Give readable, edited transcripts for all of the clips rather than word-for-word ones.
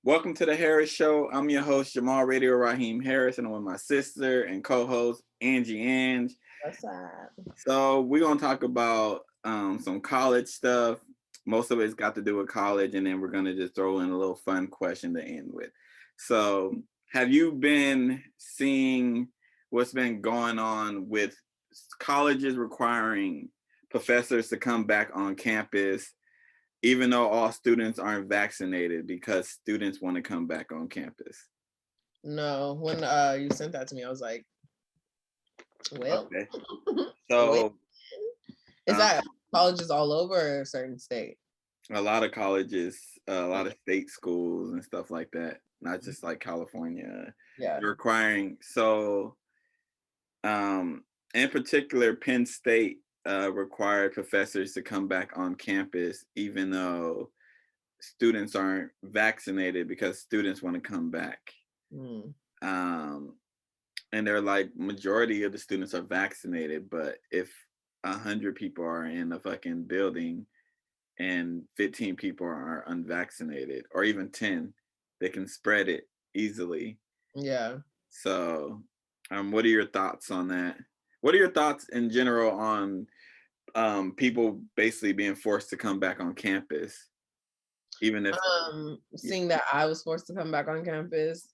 Welcome to the Harris Show. I'm your host, Jamal Radio Raheem Harris, and I'm with my sister and co-host, Angie Ang. What's up? So we're going to talk about some college stuff. Most of it's got to do with college, and then we're going to just throw in a little fun question to end with. So have you been seeing what's been going on with colleges requiring professors to come back on campus even though all students aren't vaccinated because students want to come back on campus? No, when you sent that to me, I was like, well, Okay. wait, So is um, that colleges all over a certain state? a lot of colleges, a lot of state schools and stuff like that, not just like California, Yeah. they're requiring. So um, in particular, Penn State required professors to come back on campus, even though students aren't vaccinated because students want to come back. Hmm. Um, and they're like, majority of the students are vaccinated, but if 100 people are in a fucking building and 15 people are unvaccinated, or even 10, they can spread it easily. Yeah. So what are your thoughts on that? What are your thoughts in general on people basically being forced to come back on campus, even if Seeing that I was forced to come back on campus,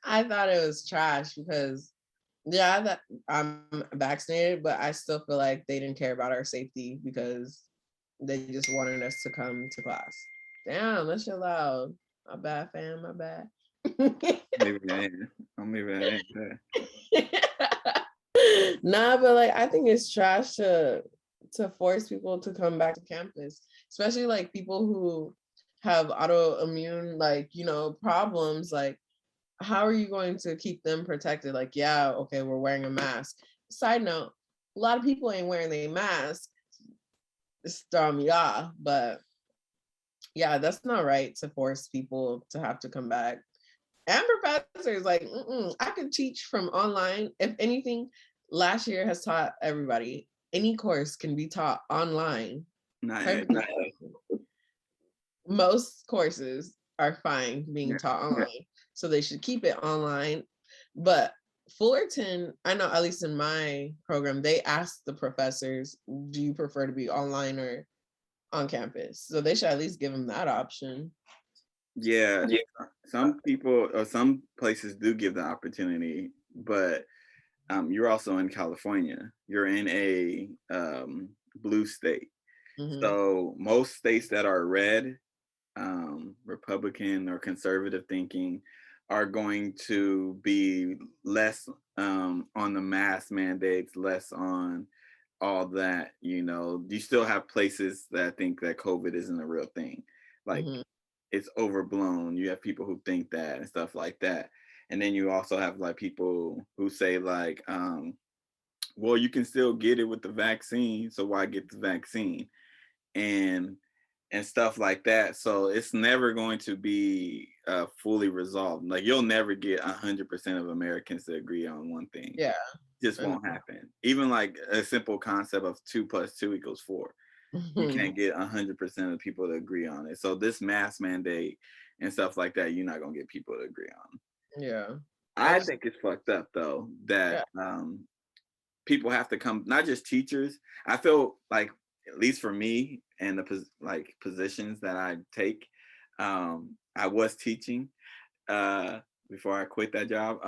I thought it was trash because yeah, that I'm vaccinated, but I still feel like they didn't care about our safety because they just wanted us to come to class. Damn, that's your loud. My bad, fam. My bad. maybe I am. Maybe I am there. Nah, but like I think it's trash to force people to come back to campus, especially like people who have autoimmune problems. Like, how are you going to keep them protected? Like, yeah, okay, we're wearing a mask. Side note, a lot of people ain't wearing their mask. It's throwing me off, but yeah, that's not right to force people to have to come back. And professors, like, I could teach from online. If anything, last year has taught everybody any course can be taught online. Not Perfectly. actually. Most courses are fine being Yeah. taught online, so they should keep it online. But Fullerton, I know at least in my program, they asked the professors, "Do you prefer to be online or on campus?" So they should at least give them that option. Yeah, some people or some places do give the opportunity, but you're also in California. You're in a blue state. Mm-hmm. So most states that are red, Republican or conservative thinking, are going to be less on the mask mandates, less on all that. You still have places that think that COVID isn't a real thing. Like, Mm-hmm. it's overblown. You have people who think that and stuff like that. And then you also have like people who say like, well, you can still get it with the vaccine, so why get the vaccine? And stuff like that. So it's never going to be fully resolved. Like, you'll never get 100% of Americans to agree on one thing. Yeah. Just won't happen. Even like a simple concept of 2 + 2 = 4. You can't get 100% of people to agree on it. So this mask mandate and stuff like that, you're not gonna get people to agree on. Yeah. I think it's fucked up though Yeah. that people have to come, not just teachers. I feel like, at least for me and the positions that I take, I was teaching uh, before I quit that job,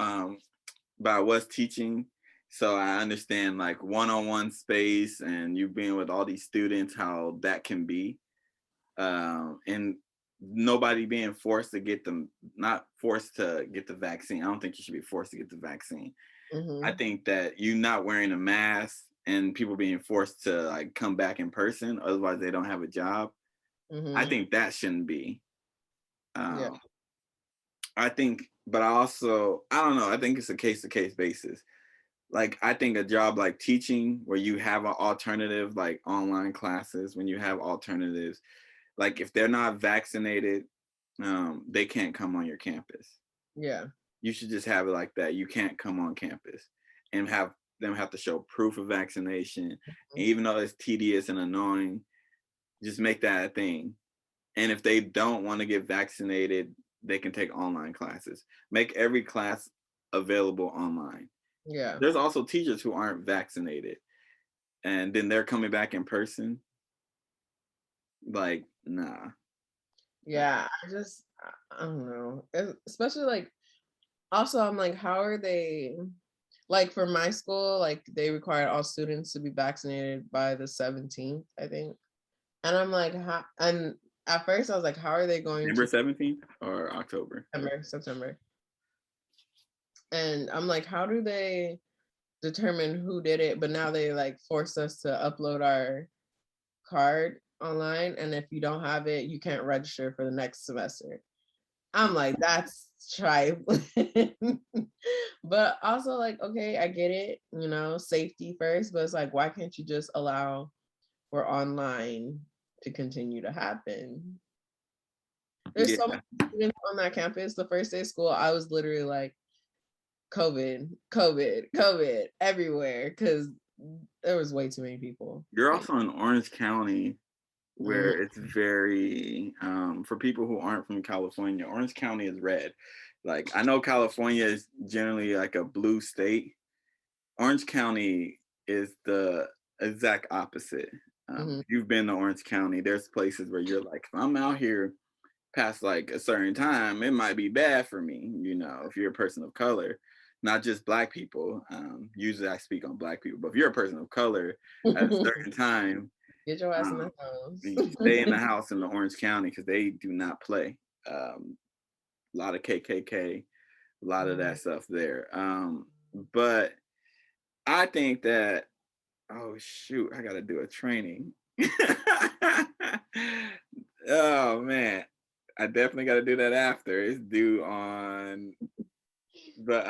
but I was teaching, so I understand like one-on-one space and you being with all these students, how that can be, and nobody being forced to get them, not forced to get the vaccine. I don't think you should be forced to get the vaccine. I Mm-hmm. think that you not wearing a mask and people being forced to like come back in person, otherwise they don't have a job. I Mm-hmm. think that shouldn't be. Yeah. Um, I think, but I don't know. I think it's a case to case basis. Like, I think a job like teaching, where you have an alternative, like online classes, when you have alternatives, like if they're not vaccinated, they can't come on your campus. Yeah. You should just have it like that. You can't come on campus and have them have to show proof of vaccination. And even though it's tedious and annoying, just make that a thing. And if they don't want to get vaccinated, they can take online classes. Make every class available online. Yeah. There's also teachers who aren't vaccinated, and then they're coming back in person. Like, nah. Yeah. I don't know. Especially like, also, I'm like, how are they? Like for my school, like they required all students to be vaccinated by the 17th, I think. And I'm like, how? And at first I was like, how are they going September to 17th or October? September? And I'm like, how do they determine who did it? But now they like force us to upload our card online, and if you don't have it, you can't register for the next semester. I'm like, that's trifling. But also like, okay, I get it, safety first, but it's like, why can't you just allow for online to continue to happen? There's so Yeah. many students on that campus. The first day of school, I was literally like, COVID, COVID, COVID everywhere, because there was way too many people. You're also in Orange County, Mhm. where it's very for people who aren't from California, Orange County is red. Like, I know California is generally like a blue state. Orange County is the exact opposite. Mhm. If you've been to Orange County, there's places where you're like, if I'm out here past like a certain time, it might be bad for me, if you're a person of color, not just black people. Usually I speak on black people, but if you're a person of color at a certain time, Get your ass in the you house. stay in the house in the Orange County, because they do not play. A lot of KKK, a lot of that stuff there. But I think that, oh shoot, I gotta do a training. Oh man, I definitely gotta do that after. It's due on, but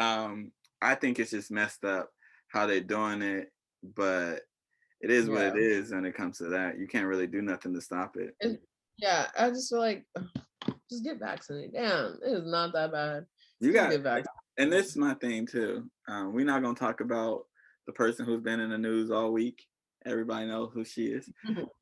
I think it's just messed up how they're doing it. But it is what Yeah. it is when it comes to that. You can't really do nothing to stop it. Yeah, I just feel like, just get vaccinated. Damn, it is not that bad. You Just got, get vaccinated. and this is my thing too. We're not gonna talk about the person who's been in the news all week. Everybody knows who she is.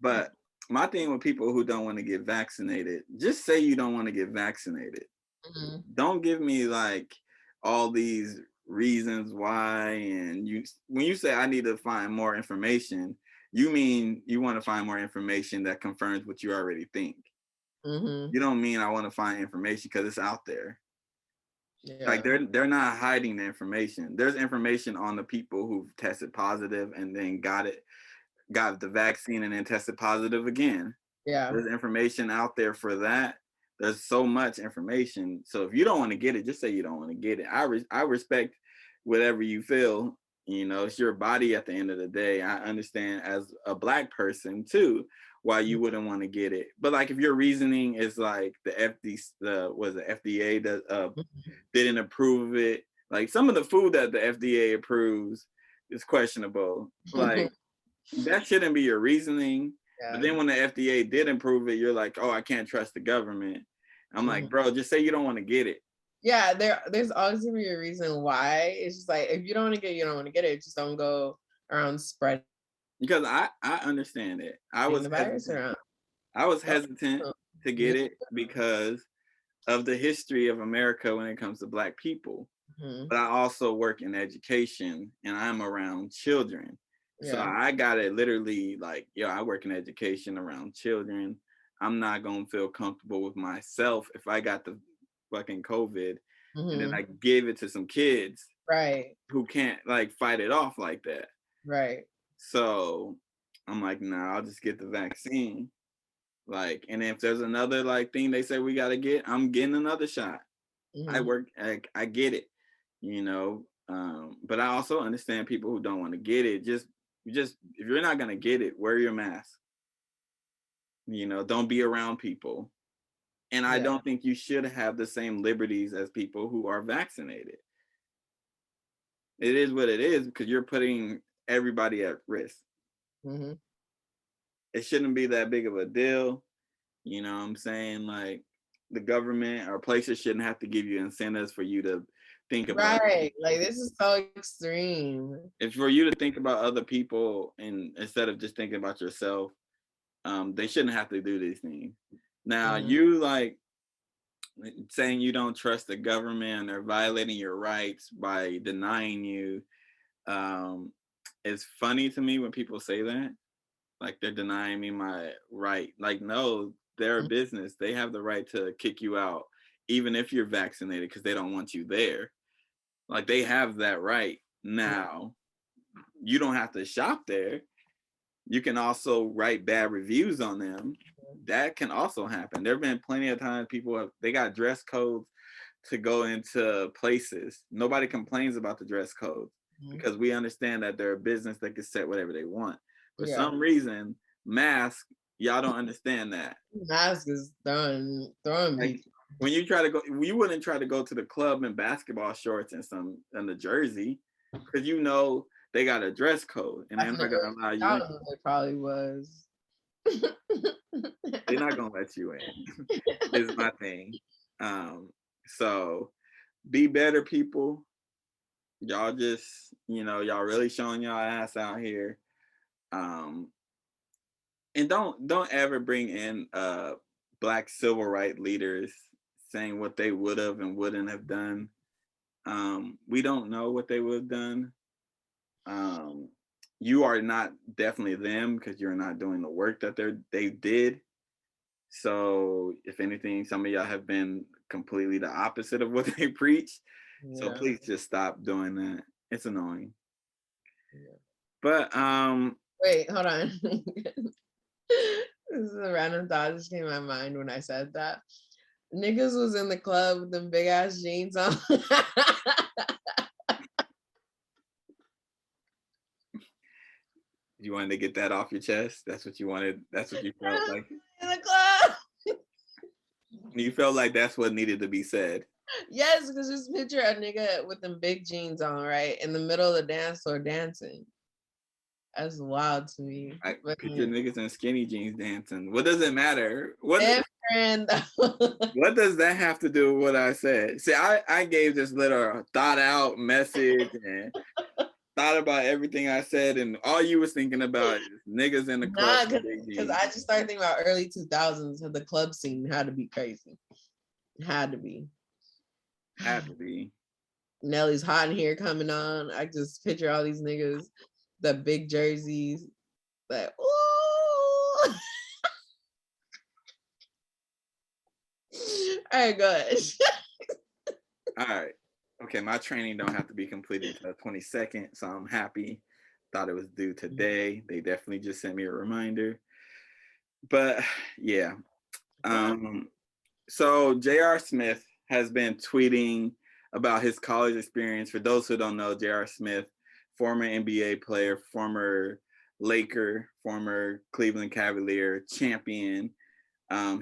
But my thing with people who don't want to get vaccinated, just say you don't want to get vaccinated. Mhm. Don't give me like all these reasons why. And when you say I need to find more information, you mean you want to find more information that confirms what you already think. Mhm. You don't mean I want to find information because it's out there. Like, Yeah. they're not hiding the information. There's information on the people who've tested positive and then got the vaccine and then tested positive again. Yeah. There's information out there for that. There's so much information. So if you don't want to get it, just say you don't want to get it. I respect whatever you feel. It's your body at the end of the day. I understand as a black person too why you wouldn't want to get it. But like, if your reasoning is like the FDA that didn't approve of it. Like, some of the food that the FDA approves is questionable. Like, that shouldn't be your reasoning. But Yeah. then when the FDA did approve it, you're like, oh, I can't trust the government. I'm like, Mhm. bro, just say you don't want to get it. Yeah, there's always gonna be a reason why. It's just like, if you don't want to get it, you don't want to get it. Just don't go around spreading Because I understand it. I was the virus hesitant. around. I was Don't, hesitant to you get it because of the history of America when it comes to black people. Mhm. But I also work in education and I'm around children. So Yeah. I got it literally like, yo, I work in education around children. I'm not going to feel comfortable with myself if I got the fucking COVID and then Mhm. I gave it to some kids Right. who can't like fight it off like that. Right. So I'm like, nah, I'll just get the vaccine. Like, and if there's another like thing they say we got to get, I'm getting another shot. Mhm. I get it, but I also understand people who don't want to get it. Just if you're not gonna get it, wear your mask. Don't be around people. And I Yeah. don't think you should have the same liberties as people who are vaccinated. It is what it is because you're putting everybody at risk. Mhm. It shouldn't be that big of a deal. You know what I'm saying? Like, the government or places shouldn't have to give you incentives for you to think about. Right. Like, this is so extreme. It's for you to think about other people and instead of just thinking about yourself. They shouldn't have to do these things. Now Mhm. you like saying you don't trust the government or violating your rights by denying you. Um, it's funny to me when people say that, like they're denying me my right. Like, no, they're a business. They have the right to kick you out, even if you're vaccinated, because they don't want you there. Like they have that right. Now, you don't have to shop there. You can also write bad reviews on them. That can also happen. There have been plenty of times people have they got dress codes to go into places. Nobody complains about the dress code Mhm. because we understand that they're a business that can set whatever they want. For Yeah. some reason, mask, y'all don't understand that. Mask is throwing Like people. when you try to go, you wouldn't try to go to the club in basketball shorts and a jersey because you know they got a dress code and Back they're in the not gonna early allow you in. 2000s, it probably was. They're not gonna let you in. Is my thing. So be better, people. Y'all just, y'all really showing y'all ass out here. Um, and don't ever bring in black civil rights leaders saying what they would have and wouldn't have done. We don't know what they would have done. Um, you are not definitely them because you're not doing the work that they did. So if anything, some of y'all have been completely the opposite of what they preach. So Yeah. please just stop doing that. It's annoying. Yeah. But Wait, hold on. This is a random thought that just came to my mind when I said that. Niggas was in the club with them big ass jeans on. you wanted to get that off your chest. That's what you wanted. That's what you felt like. In the club. You felt like that's what needed to be said. Yes, because just picture a nigga with them big jeans on, right? In the middle of the dance floor dancing. That's wild to me. I But picture niggas in skinny jeans dancing. What does it matter? different. What does that have to do with what I said? See, I gave this little thought out message and thought about everything I said, and all you was thinking about is niggas in the club Nah, with big because jeans. I just started thinking about early 2000s, so the club scene had to be crazy. Had to be. Had to be. Nelly's Hot in Here coming on. I just picture all these niggas, the big jerseys, like, ooh. All right, go ahead. All right. Okay, my training don't have to be completed until the 22nd, so I'm happy. Thought it was due today. They definitely just sent me a reminder. But yeah. So J.R. Smith has been tweeting about his college experience. For those who don't know, J.R. Smith, former NBA player, former Laker, former Cleveland Cavalier, champion.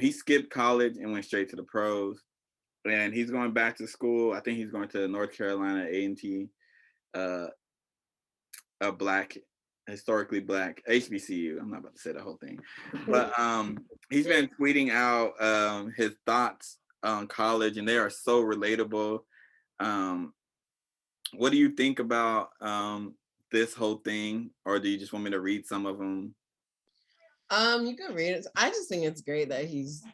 He skipped college and went straight to the pros. And he's going back to school. I think he's going to North Carolina A&T, a black, historically black HBCU. I'm not about to say the whole thing, but he's been tweeting out his thoughts on college, and they are so relatable. What do you think about this whole thing, or do you just want me to read some of them? You can read it. I just think it's great that he's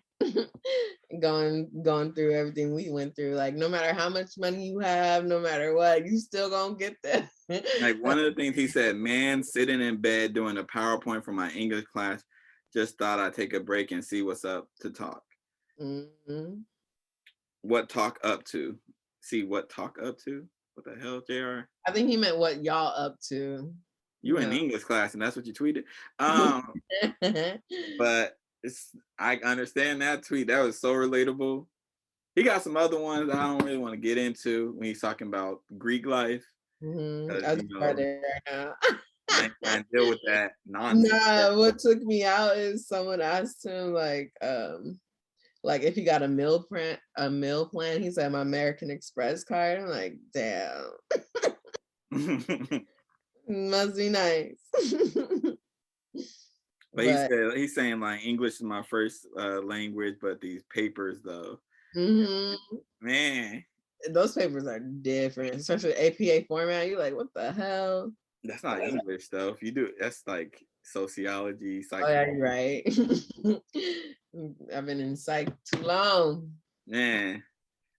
going through everything we went through. Like, no matter how much money you have, no matter what, you still gonna get there. Like one of the things he said, man, sitting in bed doing a PowerPoint for my English class, just thought I'd take a break and see what's up to talk. Mm-hmm. What talk up to? See what talk up to? What the hell, JR? I think he meant what y'all up to. You in English class and that's what you tweeted. But I understand that tweet. That was so relatable. He got some other ones I don't really want to get into when he's talking about Greek life. Mm-hmm. Because I just right there right now. I ain't trying to deal with that nonsense. Nah, what took me out is someone asked him like if he got a meal plan. He said my American Express card. I'm like, damn, must be nice. But he But said he's saying like English is my first language, but these papers though, man, those papers are different, especially APA format. You're like, what the hell? That's not English though. If you do, that's like sociology, Oh yeah, psychology. you're right. I've been in psych too long. Man,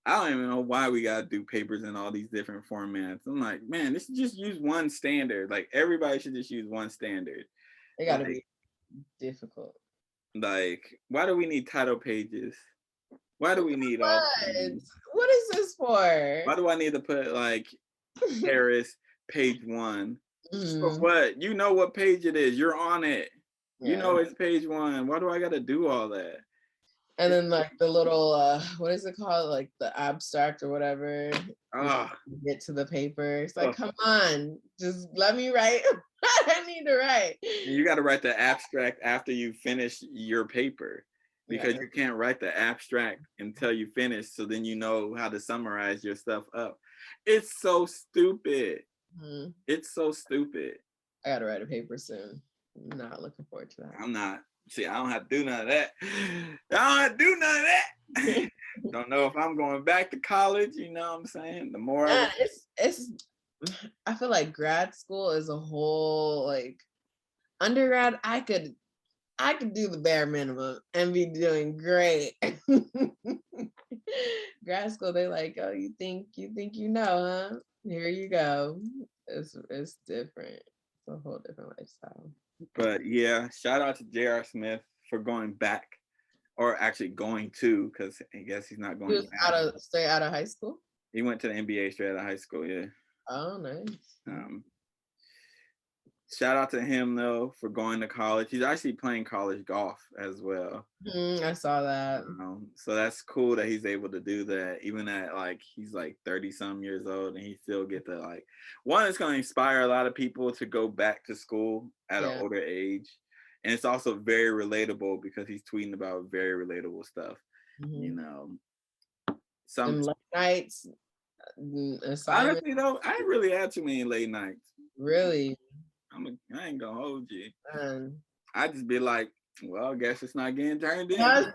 I don't even know why we gotta do papers in all these different formats. I'm like, man, this just use one standard. Like everybody should just use one standard. It got to Like, be difficult. like, why do we need title pages? Why do we need all What? these? What is this for? Why do I need to put like Paris page 1? For Mm, what? You know what page it is. You're on it. You yeah. know it's page 1. Why do I gotta do all that? And It's then like the little what is it called? Like the abstract or whatever. Before ah. you get to the paper. It's like, Oh. come on, just let me write what I need to write. And you got to write the abstract after you finish your paper because Yeah. you can't write the abstract until you finish. So then you know how to summarize your stuff up. It's so stupid. Mhm. It's so stupid. I gotta write a paper soon. I'm not looking forward to that. I'm not. See, I don't have to do none of that. I don't have to do none of that. Don't know if I'm going back to college. You know what I'm saying? The more I Yeah, it's I feel like grad school is a whole like undergrad. I could do the bare minimum and be doing great. Grad school, they like, oh, you think you know, huh? Here you go. It's different. It's a whole different lifestyle. But yeah, shout out to J.R. Smith for going back, or actually going to, because I guess he's not He going was back. straight out of high school. He went to the NBA straight out of high school. Yeah. Oh, nice. Um, Shout out to him though for going to college. He's actually playing college golf as well. I saw that. So that's cool that he's able to do that, even at like he's like 30 some years old, and he still get to like one. It's going to inspire a lot of people to go back to school at an Yeah. older age, and it's also very relatable because he's tweeting about very relatable stuff. You know, some Them late nights, assignment. honestly though, I ain't really had too many late nights. Really? I ain't gonna hold you. Man. I just be like, well, I guess it's not getting turned in. I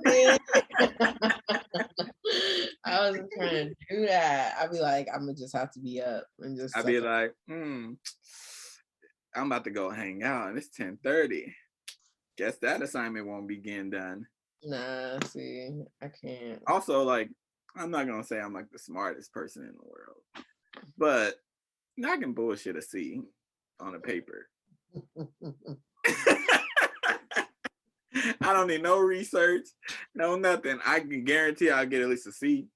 wasn't trying to do that. I'd be like, I'm gonna just have to be up and just. I'd be like, I'm about to go hang out, and it's 10:30. Guess that assignment won't be getting done. Nah, see, I can't. Also, like, I'm not gonna say I'm like the smartest person in the world, but I can bullshit a C on a paper. I don't need no research, no nothing. I can guarantee I'll get at least a C.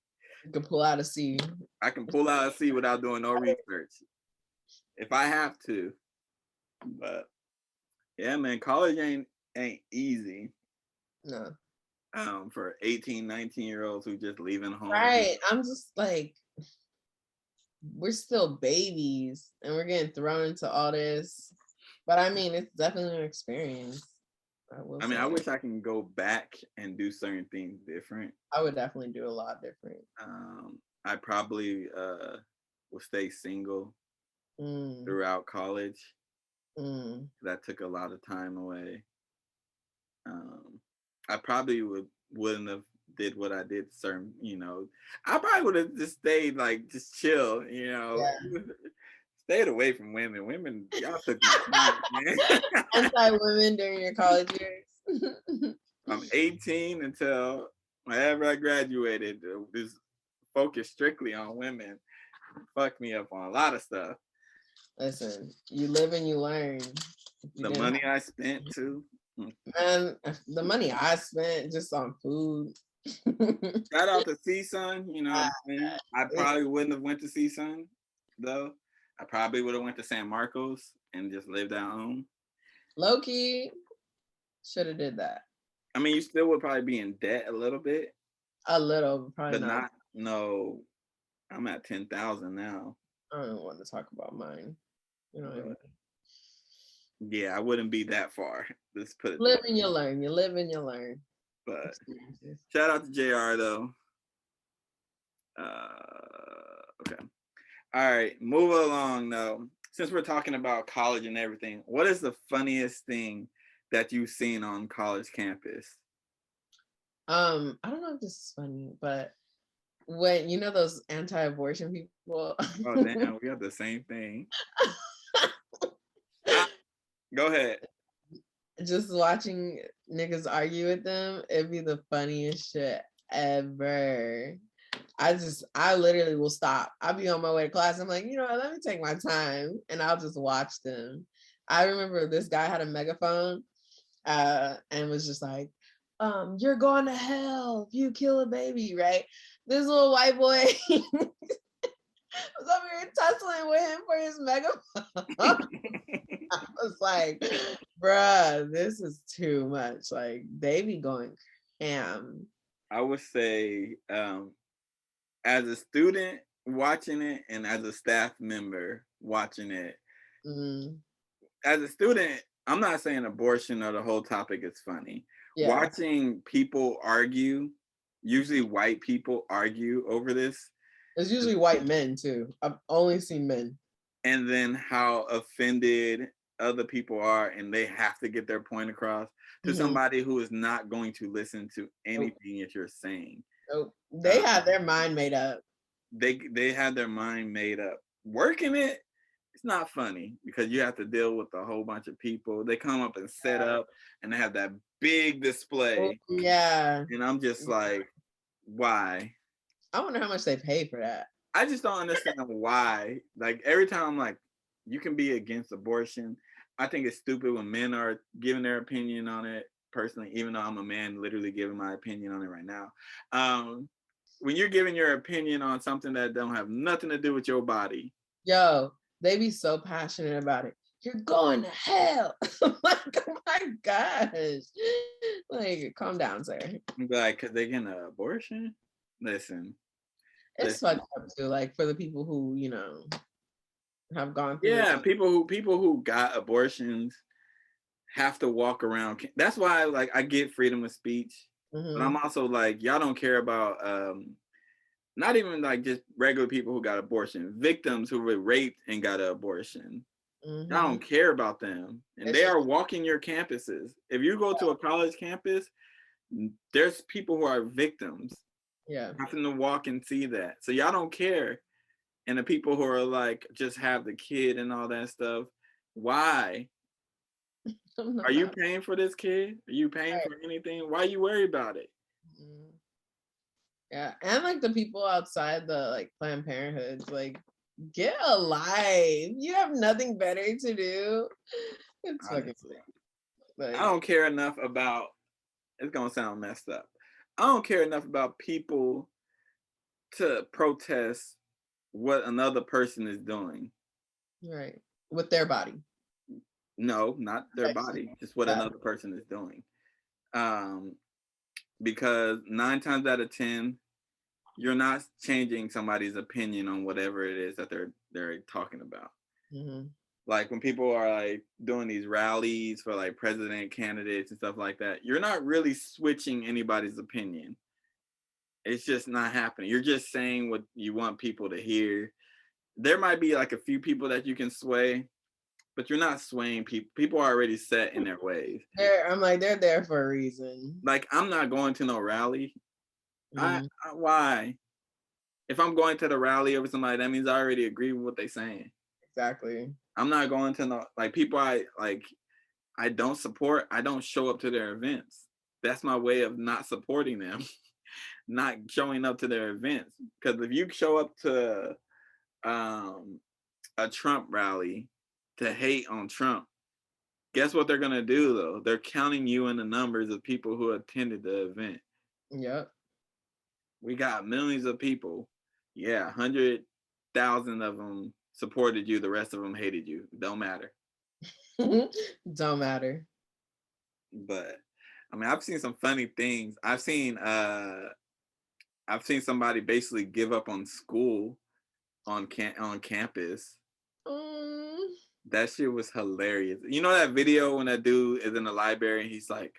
You can pull out a C. I can pull out a C without doing no research if I have to. But yeah, man, college ain't easy. No. For 18, 19-year-olds who just leaving home. Right. I'm just like, we're still babies and we're getting thrown into all this. But I mean, it's definitely an experience. I mean, I wish I can go back and do certain things different. I would definitely do a lot different. I probably will stay single throughout college. That took a lot of time away. I probably wouldn't have did what I did. Certain, I probably would have just stayed like just chill. Yeah. Stayed away from women. Women, y'all took my time, man. Anti-women during your college years. From 18 until whenever I graduated, just focused strictly on women. Fucked me up on a lot of stuff. Listen, you live and you learn. The money I spent too. Man, the money I spent just on food. Shout out to CSUN, you know what I'm saying? I probably wouldn't have went to CSUN though. I probably would have went to San Marcos and just lived at home. Low-key, should have did that. I mean, you still would probably be in debt a little bit. A little, probably but not. No, I'm at 10,000 now. I don't want to talk about mine. Yeah, I wouldn't be that far. Let's put it. Live and you learn. You live and you learn. But shout out to JR though. Okay. All right, move along though. Since we're talking about college and everything, what is the funniest thing that you've seen on college campus? I don't know if this is funny, but when those anti-abortion people. Oh damn, we have the same thing. Go ahead. Just watching niggas argue with them, it'd be the funniest shit ever. I literally will stop. I'll be on my way to class. I'm like, you know what, let me take my time and I'll just watch them. I remember this guy had a megaphone and was just like, you're going to hell if you kill a baby, right? This little white boy was over here tussling with him for his megaphone. I was like, bruh, this is too much. Like, they be going ham. I would say, as a student watching it and as a staff member watching it, as a student, I'm not saying abortion or the whole topic is funny. Yeah. Watching people argue, usually white people argue over this. It's usually white men too. I've only seen men. And then how offended other people are, and they have to get their point across to somebody who is not going to listen to anything that you're saying. They have their mind made up. They have their mind made up. Working it, it's not funny because you have to deal with a whole bunch of people. They come up and set up and they have that big display. Yeah. And I'm just like, why? I wonder how much they pay for that. I just don't understand why. Like, every time I'm like, you can be against abortion. I think it's stupid when men are giving their opinion on it, personally, even though I'm a man literally giving my opinion on it right now. When you're giving your opinion on something that don't have nothing to do with your body. Yo, they be so passionate about it. You're going to hell. Like, oh my gosh. Like, calm down, sir. Like, because they're getting an abortion? Listen. It's fucked up too, like, for the people who, you know, have gone through it. People who got abortions have to walk around. That's why, like, I get freedom of speech. But I'm also like, y'all don't care about not even like just regular people who got abortion, victims who were raped and got an abortion. Y'all don't care about them. And they are walking your campuses. If you go to a college campus, there's people who are victims. Yeah. Having to walk and see that. So y'all don't care. And the people who are like, just have the kid and all that stuff. Why? Are you paying for this kid? Are you paying for anything? Why are you worried about it? Yeah. And like the people outside the like Planned Parenthoods, like, get a life. You have nothing better to do. It's fucking like, I don't care enough about, it's gonna sound messed up. I don't care enough about people to protest what another person is doing. Right. With their body. No, not their body, just what another person is doing. Because 9 times out of 10, you're not changing somebody's opinion on whatever it is that they're talking about. Like, when people are like doing these rallies for like president candidates and stuff like that, you're not really switching anybody's opinion. It's just not happening. You're just saying what you want people to hear. There might be like a few people that you can sway, but you're not swaying people. People are already set in their ways. I'm like, they're there for a reason. Like, I'm not going to no rally. Why? If I'm going to the rally over somebody, that means I already agree with what they're saying. Exactly. I'm not going to no, like, people I don't support. I don't show up to their events. That's my way of not supporting them. Not showing up to their events. Because if you show up to a Trump rally to hate on Trump, guess what they're gonna do though? They're counting you in the numbers of people who attended the event. Yep. We got millions of people. Yeah, 100,000 of them supported you. The rest of them hated you. Don't matter. Don't matter. But I mean, I've seen some funny things. I've seen somebody basically give up on school on campus. That shit was hilarious. You know that video when that dude is in the library and he's like,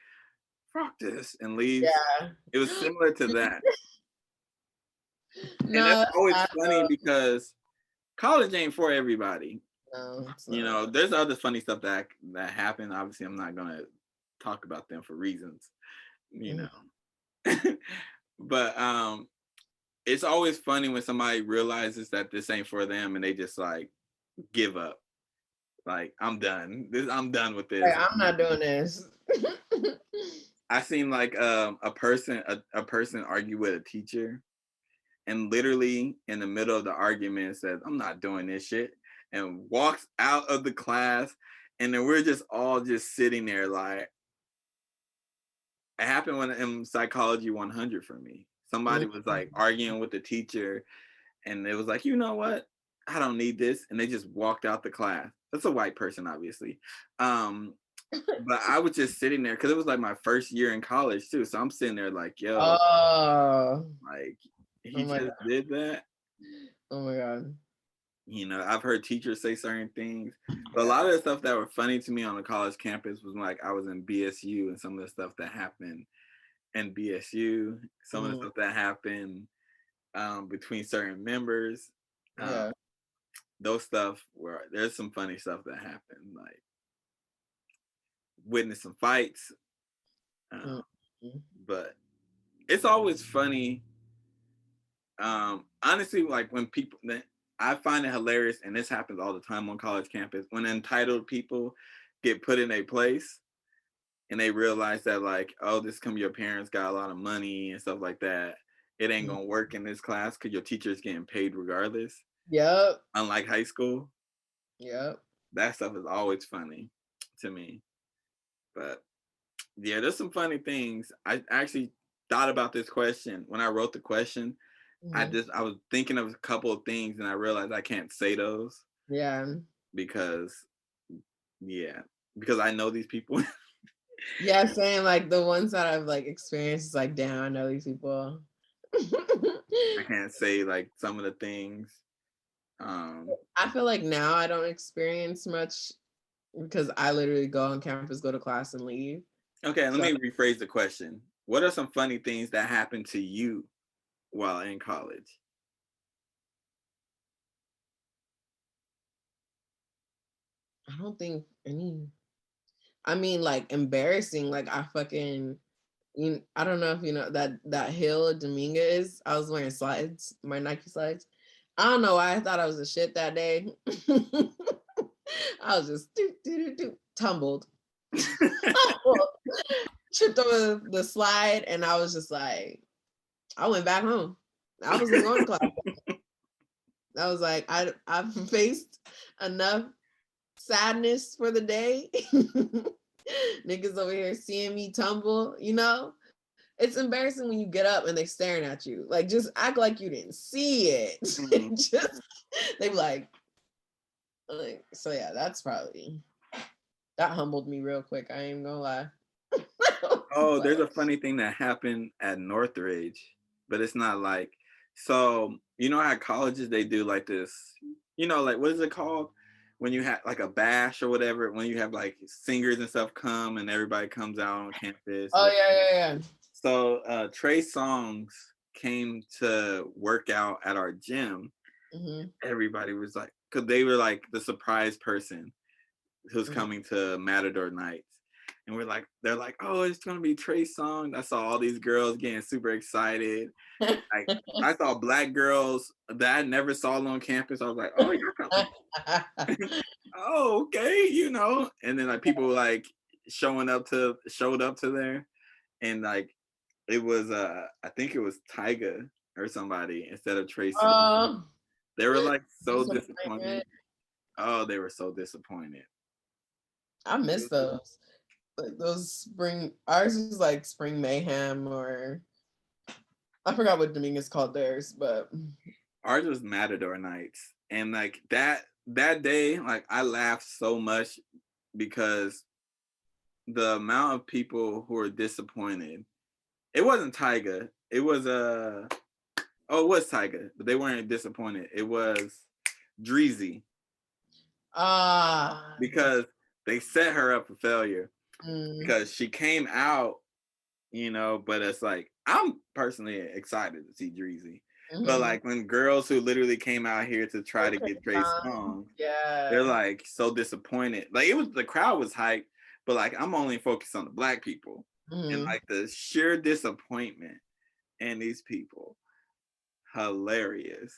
fuck this, and leaves? Yeah. It was similar to that. And that's always funny because college ain't for everybody. No, you know, there's other funny stuff that happened. Obviously, I'm not gonna talk about them for reasons, you know. But it's always funny when somebody realizes that this ain't for them and they just like give up. Like, I'm done. I'm done with Like, this. I'm not doing this. I seen like a person argue with a teacher, and literally in the middle of the argument says, "I'm not doing this shit," and walks out of the class, and then we're just all just sitting there like. It happened when in Psychology 100 for me. Somebody was like arguing with the teacher, and it was like, you know what? I don't need this, and they just walked out the class. That's a white person, obviously. But I was just sitting there because it was like my first year in college too. So I'm sitting there like, yo, Oh, like oh he my just god, did that. oh my god. You know, I've heard teachers say certain things, but a lot of the stuff that were funny to me on the college campus was like I was in BSU, and some of the stuff that happened in BSU, some of the stuff that happened between certain members. Um, Yeah. those stuff where there's some funny stuff that happened, like witness some fights. Um, but it's always funny. Honestly, like when people, I find it hilarious, and this happens all the time on college campus, when entitled people get put in a place and they realize that like, oh, this come your parents got a lot of money and stuff like that. It ain't gonna work in this class because your teacher's getting paid regardless. Yep. Unlike high school, Yep. that stuff is always funny to me. But yeah, there's some funny things. I actually thought about this question when I wrote the question. I was thinking of a couple of things, and I realized I can't say those Yeah. because yeah, because I know these people. Yeah, saying like the ones that I've like experienced is like, damn, I know these people. I can't say like some of the things. I feel like now I don't experience much because I literally go on campus, go to class, and leave. Okay, let So me rephrase the question. What are some funny things that happened to you while in college? I don't think any. I mean, like embarrassing. Like I fucking. I don't know if you know that hill at Dominguez. I was wearing slides, my Nike slides. I don't know why I thought I was a shit that day. I was just tumbled. Tripped over the slide, and I was just like, I went back home. I wasn't going to class. I was like, I've faced enough sadness for the day. Niggas over here seeing me tumble, you know? It's embarrassing when you get up and they staring at you. Like, just act like you didn't see it. Just they be like, so yeah, that's probably that humbled me real quick. I ain't gonna lie. Oh, there's a funny thing that happened at Northridge, but it's not like, so you know how colleges they do like this, you know, like what is it called when you have like a bash or whatever, when you have like singers and stuff come and everybody comes out on campus. Oh yeah. So Trey Songz came to work out at our gym. Everybody was like, because they were like the surprise person who's coming to Matador nights. And they're like, oh, it's gonna be Trey Songz. I saw all these girls getting super excited. Like I saw black girls that I never saw on campus. I was like, oh, you're coming. Oh, okay, you know. And then like people like showed up to there, and like it was I think it was Tyga or somebody instead of Trey Songz. They were like so disappointed. Oh, they were so disappointed. I miss those. Like those spring, ours is like spring mayhem, or I forgot what Dominguez called theirs, but ours was Matador nights, and like that day, like I laughed so much because the amount of people who were disappointed. It wasn't Tyga. It was it was Tyga, but they weren't disappointed. It was Dreezy. Because they set her up for failure. Because she came out, you know, but it's like I'm personally excited to see Dreezy. But like when girls who literally came out here to try to get Trey Songz, they're like so disappointed. Like the crowd was hyped, but like I'm only focused on the black people and like the sheer disappointment in these people, hilarious.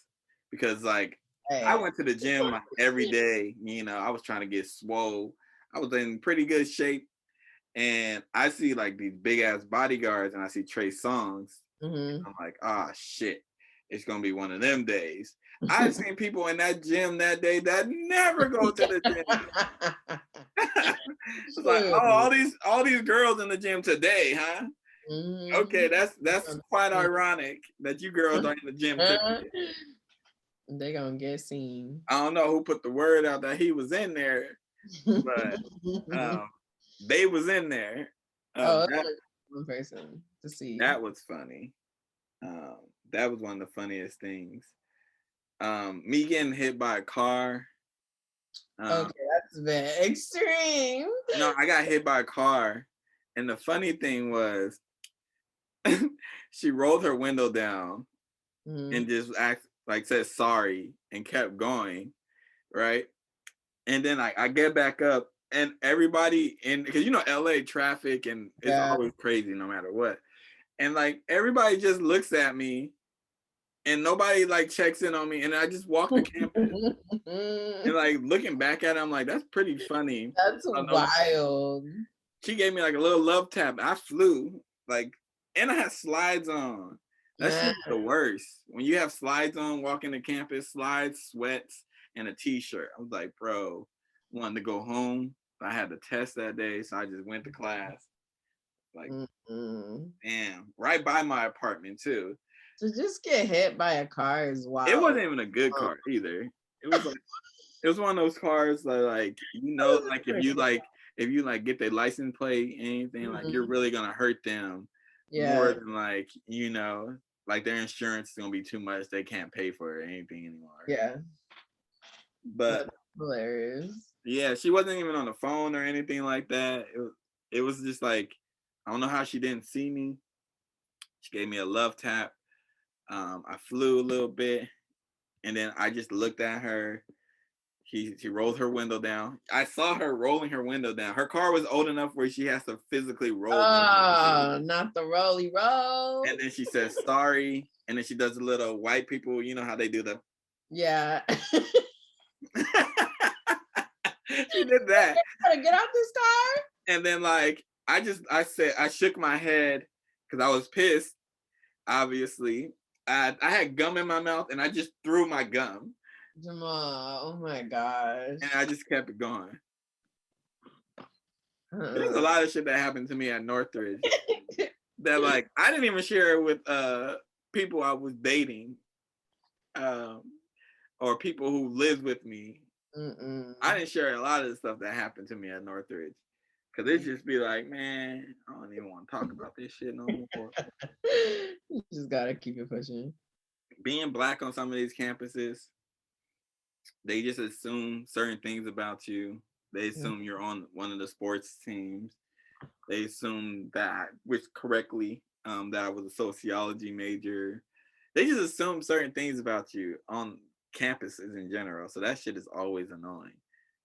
Because like I went to the gym like every day. I was trying to get swole. I was in pretty good shape. And I see like these big ass bodyguards and I see Trey Songz. Mm-hmm. I'm like, ah, shit. It's going to be one of them days. I've seen people in that gym that day that never go to the gym. It's like, oh, all these girls in the gym today, huh? Mm-hmm. Okay, that's quite ironic that you girls are in the gym today. They gonna get seen. I don't know who put the word out that he was in there, but they was in there. One person to see. That was funny. That was one of the funniest things. Me getting hit by a car. Okay, that's very extreme. No, I got hit by a car, and the funny thing was, she rolled her window down and just said sorry and kept going, right? And then I get back up, and everybody because LA traffic and it's always crazy no matter what, and like everybody just looks at me. And nobody like checks in on me, and I just walk the campus. And like looking back at it, I'm like, that's pretty funny. That's wild. She gave me like a little love tap. I flew and I had slides on. That's just the worst. When you have slides on, walking the campus, slides, sweats, and a t-shirt. I was like, bro, wanted to go home. But I had the test that day, so I just went to class. Like, damn, right by my apartment too. To just get hit by a car is wild. It wasn't even a good car either. It was like it was one of those cars that like if you get their license plate, anything like you're really gonna hurt them more than like their insurance is gonna be too much. They can't pay for it or anything anymore. Yeah. But that's hilarious. Yeah, she wasn't even on the phone or anything like that. It was just like, I don't know how she didn't see me. She gave me a love tap. I flew a little bit, and then I just looked at her. She rolled her window down. I saw her rolling her window down. Her car was old enough where she has to physically roll. Oh, not the rolly roll. And then she says sorry, and then she does the little white people. You know how they do the. Yeah. She did that. Get out this car. And then I shook my head because I was pissed. Obviously, I had gum in my mouth, and I just threw my gum. Jamal, oh my gosh. And I just kept it going. There's a lot of shit that happened to me at Northridge that like I didn't even share with people I was dating, or people who lived with me. I didn't share a lot of the stuff that happened to me at Northridge. Cause it just be like, man, I don't even want to talk about this shit no more. You just gotta keep it pushing. Being Black on some of these campuses, they just assume certain things about you. They assume you're on one of the sports teams. They assume that, which correctly, that I was a sociology major. They just assume certain things about you on campuses in general. So that shit is always annoying.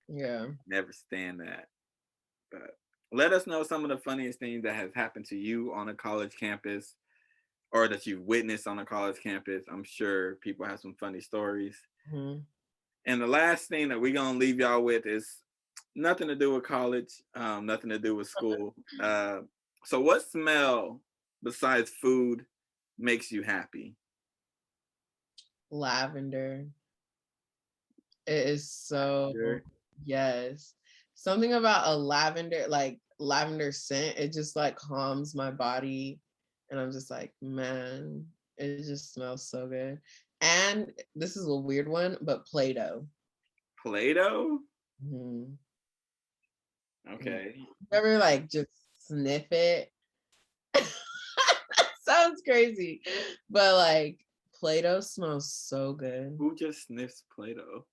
Yeah. Never stand that. But let us know some of the funniest things that has happened to you on a college campus or that you've witnessed on a college campus. I'm sure people have some funny stories. Mm-hmm. And the last thing that we're going to leave y'all with is nothing to do with college, nothing to do with school. So what smell besides food makes you happy? Lavender. It is so, yes. Something about a lavender scent, it just like calms my body. And I'm just like, man, it just smells so good. And this is a weird one, but Play-Doh. Play-Doh? Mm-hmm. Okay. You ever like just sniff it? Sounds crazy, but like Play-Doh smells so good. Who just sniffs Play-Doh?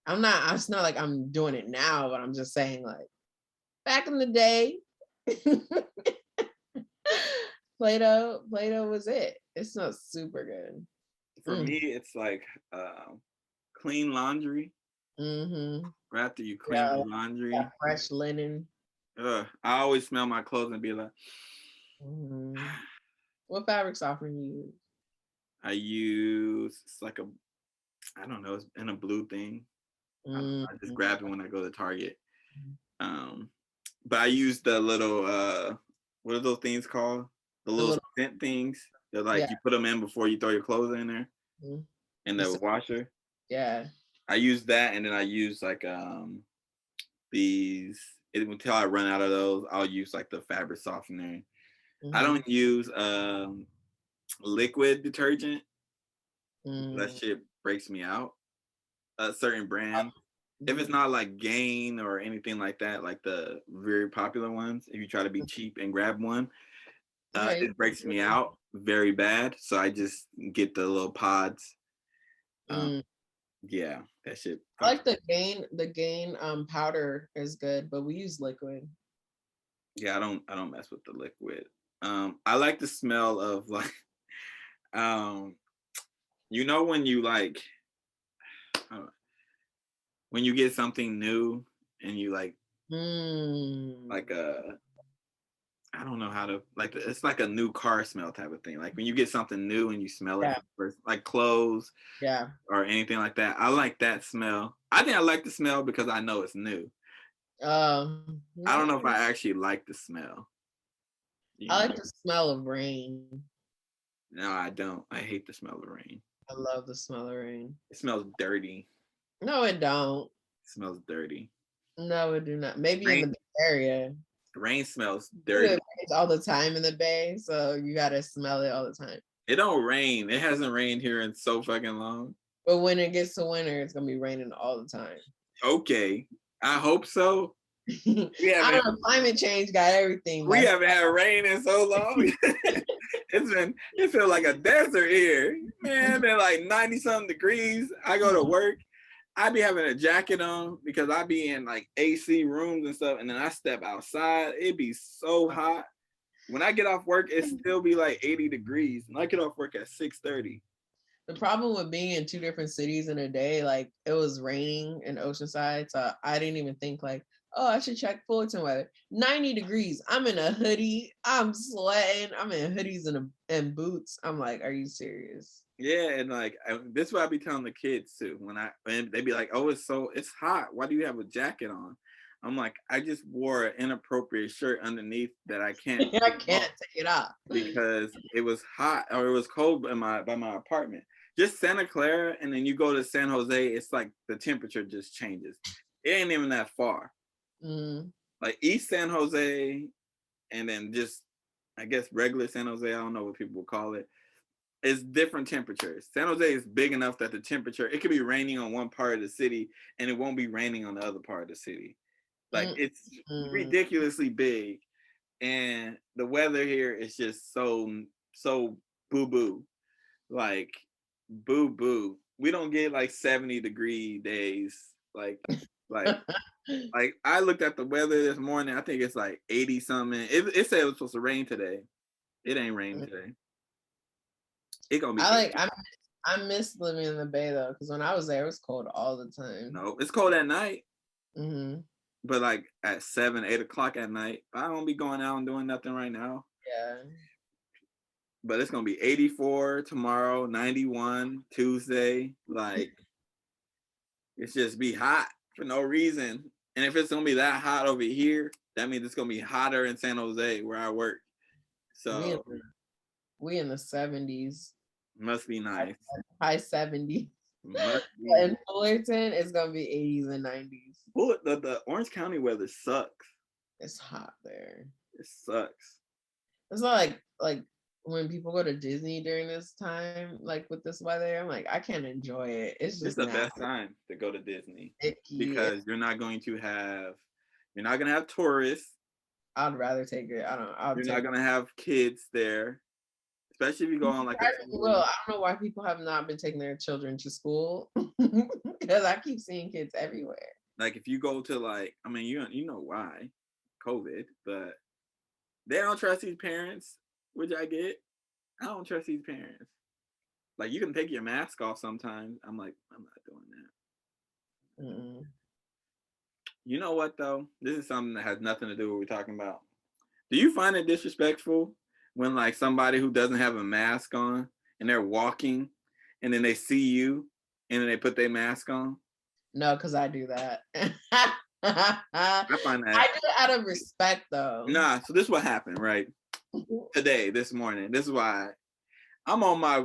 It's not like I'm doing it now, but I'm just saying like back in the day, Play-Doh was it. It smells super good. For me, it's like clean laundry. Mm-hmm. Right after you clean your laundry. Fresh linen. I always smell my clothes and be like, What fabric softener you use? I use, it's like I don't know, it's in a blue thing. I don't know, I just Mm. grab it when I go to Target. Um, but I use the little what are those things called? The The little little, scent things. They're yeah. like you put them in before you throw your clothes in there Mhm. in The the scent, washer. yeah. I use that, and then I use like these. Until I run out of those, I'll use like the fabric softener. I Mm-hmm. don't use liquid detergent. That Mm. shit breaks me out. A certain brand. If Mhm. it's not like Gain or anything like that, like the very popular ones, if you try to be cheap and grab one, Yeah. it breaks me out very bad. So I just get the little pods. Um, Mm. yeah, that shit I pops. like the gain powder is good, but we use liquid. Yeah, I don't mess with the liquid. I like the smell of like um, when you like uh, when you get something new and you Mm. like I don't know how to like it's like a new car smell type of thing. Like when you get something new and you smell it Yeah, for the first, like clothes yeah. or anything like that. I like that smell. I think I like the smell because I know it's new. I don't know if Yeah. I actually like the smell. You I know, like the smell of rain. no, I don't. I hate the smell of rain. I love the smell of rain. It smells dirty. No, it don't. It smells dirty. No, it do not. Maybe in Rain, the Bay Area. rain smells It dirty. rains all the time in the Bay, so you gotta smell it all the time. It don't rain. It hasn't rained here in so fucking long. But when it gets to winter, it's gonna be raining all the time. Okay, I hope so. We I haven't don't know. Climate change got everything we messed haven't had rain in so long. It feels like a desert here. Man, they're like 90 something degrees. I go to work. I be having a jacket on because I be in like AC rooms and stuff. And then I step outside. It be so hot. When I get off work, it still be like 80 degrees. And I get off work at 6:30. The problem with being in two different cities in a day, like it was raining in Oceanside, so I didn't even think like, oh, I should check Fullerton weather. 90 degrees. I'm in a hoodie. I'm sweating. I'm in hoodies and boots. I'm like, are you serious? Yeah, and like this is what I be telling the kids too. When they be like, "Oh, it's hot. Why do you have a jacket on?" I'm like, I just wore an inappropriate shirt underneath that I can't I take can't off take it off. because it was hot or it was cold by my apartment. Just Santa Clara, and then you go to San Jose, it's like the temperature just changes. It ain't even that far. Mm. Like East San Jose, and then just I guess regular San Jose. I don't know what people would call it. It's different temperatures. San Jose is big enough that the temperature, it could be raining on one part of the city and it won't be raining on the other part of the city. Like Mm. it's Mm. ridiculously big. And the weather here is just so boo boo. Like boo boo. We don't get like 70-degree days. Like like I looked at the weather this morning. I think it's like 80 something. It said it was supposed to rain today. It ain't raining today. It gonna be I like 80. I miss living in the Bay though, because when I was there, it was cold all the time. No, it's cold at night, Hmm. but like at 7, 8 o'clock at night, I don't be going out and doing nothing right now. Yeah. But it's gonna be 84 tomorrow, 91 Tuesday. Like it's just be hot for no reason. And if it's gonna be that hot over here, that means it's gonna be hotter in San Jose where I work. We in So we in the 70s, must be nice. high 70s. Must be nice. In Fullerton, it's gonna be 80s and 90s. Well, the Orange County weather sucks. It's hot there. It sucks. It's not like when people go to Disney during this time, like with this weather, I'm like, I can't enjoy it. It's It's just the now best time to go to Disney icky. because you're not gonna have tourists. I'd rather take it. I don't. I'll You're not take. gonna have kids there, especially if you go on like a Well, tour. I don't know why people have not been taking their children to school because I keep seeing kids everywhere. Like if you go to I mean, you know why, COVID, but they don't trust these parents, which I get. I don't trust these parents. Like you can take your mask off sometimes. I'm like, I'm not doing that. Mm-mm. You know what though? This is something that has nothing to do with what we're talking about. Do you find it disrespectful when somebody who doesn't have a mask on and they're walking and then they see you and then they put their mask on? No, because I do that. I find I that. do it out of respect, though. Nah, so this is what happened, right? Today, this morning. This is why I'm on my,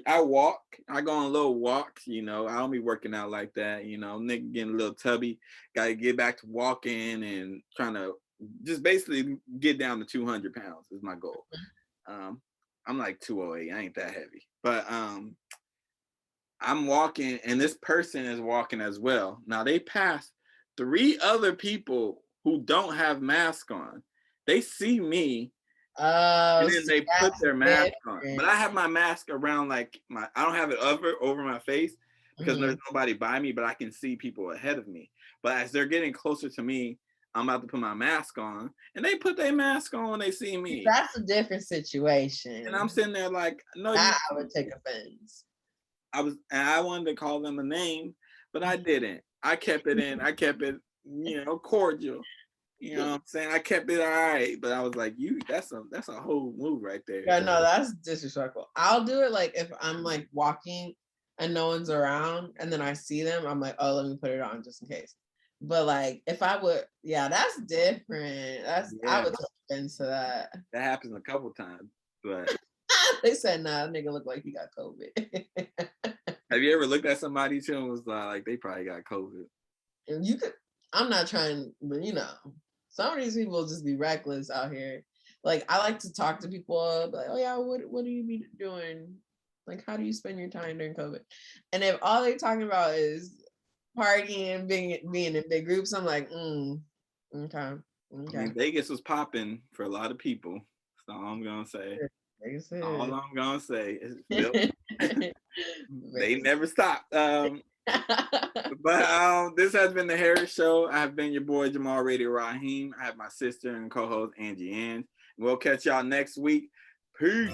I walk. I go on little walks, I don't be working out like that, nigga getting a little tubby. Got to get back to walking and trying to just basically get down to 200 pounds is my goal. I'm like 208. I ain't that heavy. But I'm walking and this person is walking as well. Now they passed 3 other people who don't have masks on. They see me. And then they put their mask on. But I have my mask around I don't have it over my face because there's nobody by me, but I can see people ahead of me. But as they're getting closer to me, I'm about to put my mask on. And they put their mask on when they see me. That's a different situation. And I'm sitting there like, no, I would take offense. I wanted to call them a name, but I didn't. I kept it in. I kept it, cordial. You know what I'm saying? I kept it all right, but I was like, that's a whole move right there. Yeah, no, that's disrespectful. I'll do it like if I'm like walking and no one's around and then I see them, I'm like, oh, let me put it on just in case. But like if I would, that's different. I would take offense to that. That happens a couple times, but they said, nah, nigga look like he got COVID. Have you ever looked at somebody too and was like, they probably got COVID? And you could, I'm not trying, but some of these people just be reckless out here. Like I like to talk to people, like, oh yeah, what do you be doing? Like, how do you spend your time during COVID? And if all they're talking about is partying, being in big groups, I'm like, okay. I mean, Vegas was popping for a lot of people. That's all I'm gonna say. All I'm gonna say is they never stopped. But this has been the Harris Show. I have been your boy Jamal Radio Raheem. I have my sister and co-host Angie Ang. We'll catch y'all next week. Peace.